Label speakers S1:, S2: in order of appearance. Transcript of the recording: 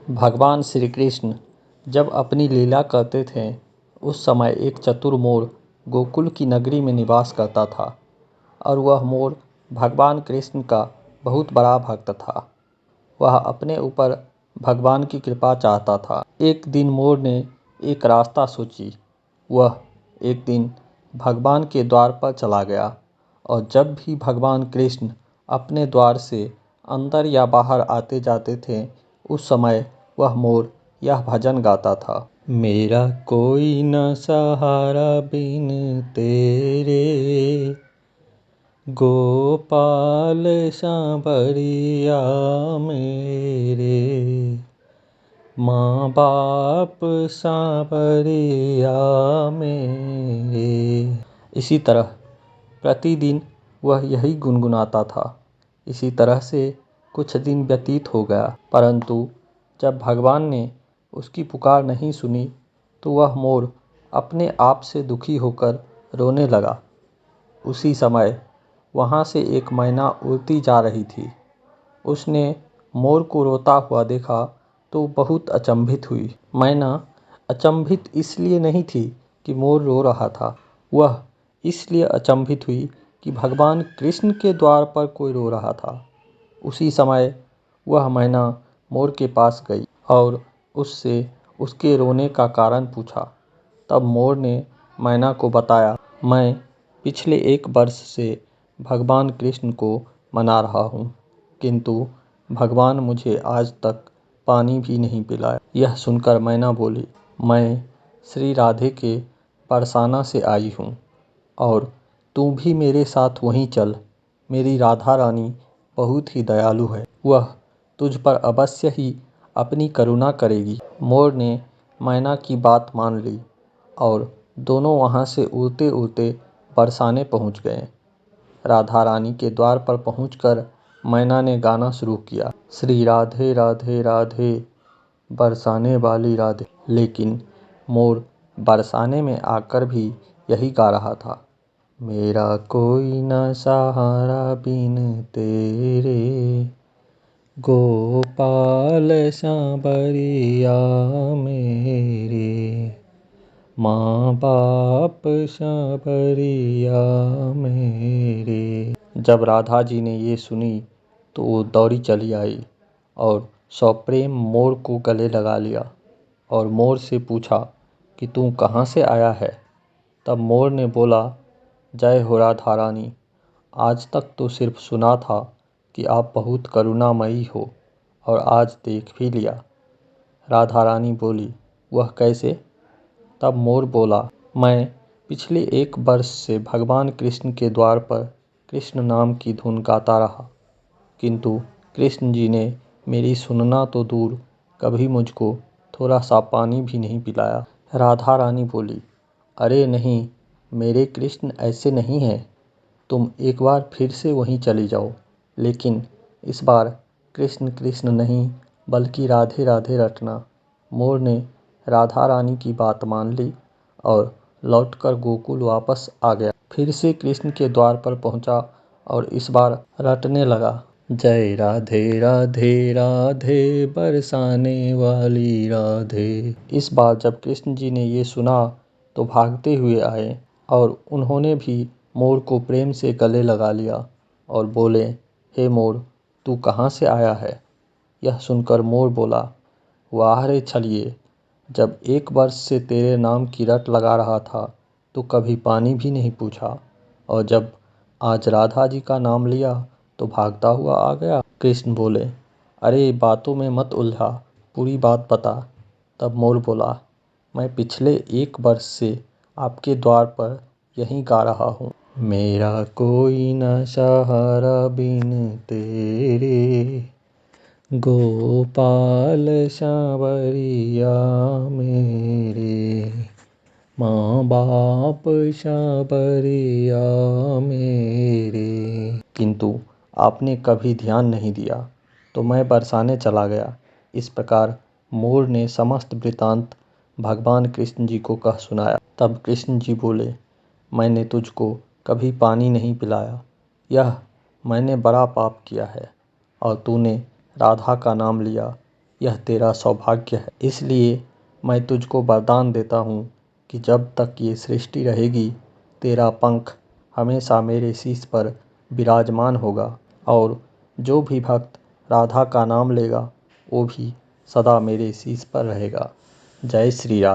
S1: भगवान श्री कृष्ण जब अपनी लीला करते थे उस समय एक चतुर मोर गोकुल की नगरी में निवास करता था और वह मोर भगवान कृष्ण का बहुत बड़ा भक्त था। वह अपने ऊपर भगवान की कृपा चाहता था। एक दिन मोर ने एक रास्ता सोची। वह एक दिन भगवान के द्वार पर चला गया और जब भी भगवान कृष्ण अपने द्वार से अंदर या बाहर आते जाते थे उस समय वह मोर यह भजन गाता था। मेरा कोई न सहारा बिन तेरे, गोपाल सांवरिया मेरे, माँ बाप सांवरिया मेरे। इसी तरह प्रतिदिन वह यही गुनगुनाता था। इसी तरह से कुछ दिन व्यतीत हो गया, परंतु जब भगवान ने उसकी पुकार नहीं सुनी तो वह मोर अपने आप से दुखी होकर रोने लगा। उसी समय वहाँ से एक मैना उड़ती जा रही थी। उसने मोर को रोता हुआ देखा तो बहुत अचंभित हुई। मैना अचंभित इसलिए नहीं थी कि मोर रो रहा था, वह इसलिए अचंभित हुई कि भगवान कृष्ण के द्वार पर कोई रो रहा था। उसी समय वह मैना मोर के पास गई और उससे उसके रोने का कारण पूछा। तब मोर ने मैना को बताया, मैं पिछले 1 वर्ष से भगवान कृष्ण को मना रहा हूँ, किंतु भगवान मुझे आज तक पानी भी नहीं पिलाया। यह सुनकर मैना बोली, मैं श्री राधे के बरसाना से आई हूँ और तू भी मेरे साथ वहीं चल। मेरी राधा रानी बहुत ही दयालु है, वह तुझ पर अवश्य ही अपनी करुणा करेगी। मोर ने मैना की बात मान ली और दोनों वहाँ से उड़ते उड़ते बरसाने पहुँच गए। राधा रानी के द्वार पर पहुंचकर मैना ने गाना शुरू किया, श्री राधे राधे राधे बरसाने वाली राधे। लेकिन मोर बरसाने में आकर भी यही गा रहा था, मेरा कोई न सहारा बिन तेरे, गोपाल सांवरिया मेरे, माँ बाप सांवरिया मेरे। जब राधा जी ने ये सुनी तो वो दौड़ी चली आई और सप्रेम मोर को गले लगा लिया और मोर से पूछा कि तू कहाँ से आया है। तब मोर ने बोला, जय हो राधा रानी, आज तक तो सिर्फ सुना था कि आप बहुत करुणामयी हो और आज देख भी लिया। राधा रानी बोली, वह कैसे? तब मोर बोला, मैं पिछले 1 वर्ष से भगवान कृष्ण के द्वार पर कृष्ण नाम की धुन गाता रहा, किंतु कृष्ण जी ने मेरी सुनना तो दूर कभी मुझको थोड़ा सा पानी भी नहीं पिलाया। राधा रानी बोली, अरे नहीं, मेरे कृष्ण ऐसे नहीं हैं। तुम एक बार फिर से वहीं चली जाओ, लेकिन इस बार कृष्ण कृष्ण नहीं बल्कि राधे राधे रटना। मोर ने राधा रानी की बात मान ली और लौटकर गोकुल वापस आ गया। फिर से कृष्ण के द्वार पर पहुंचा और इस बार रटने लगा, जय राधे राधे राधे बरसाने वाली राधे। इस बार जब कृष्ण जी ने ये सुना तो भागते हुए आए और उन्होंने भी मोर को प्रेम से गले लगा लिया और बोले, हे मोर, तू कहाँ से आया है? यह सुनकर मोर बोला, वाह रे छलिए, जब 1 वर्ष से तेरे नाम की रट लगा रहा था तो कभी पानी भी नहीं पूछा, और जब आज राधा जी का नाम लिया तो भागता हुआ आ गया। कृष्ण बोले, अरे बातों में मत उलझा, पूरी बात बता। तब मोर बोला, मैं पिछले 1 वर्ष से आपके द्वार पर यहीं गा रहा हूँ, मेरा कोई न सहारा बिन तेरे, गोपाल सांवरिया मेरे, माँ बाप सांवरिया मेरे। किंतु आपने कभी ध्यान नहीं दिया तो मैं बरसाने चला गया। इस प्रकार मोर ने समस्त वृतांत भगवान कृष्ण जी को कह सुनाया। तब कृष्ण जी बोले, मैंने तुझको कभी पानी नहीं पिलाया, यह मैंने बड़ा पाप किया है, और तूने राधा का नाम लिया, यह तेरा सौभाग्य है। इसलिए मैं तुझको वरदान देता हूँ कि जब तक ये सृष्टि रहेगी, तेरा पंख हमेशा मेरे शीश पर विराजमान होगा और जो भी भक्त राधा का नाम लेगा वो भी सदा मेरे शीश पर रहेगा। जय श्री राधे।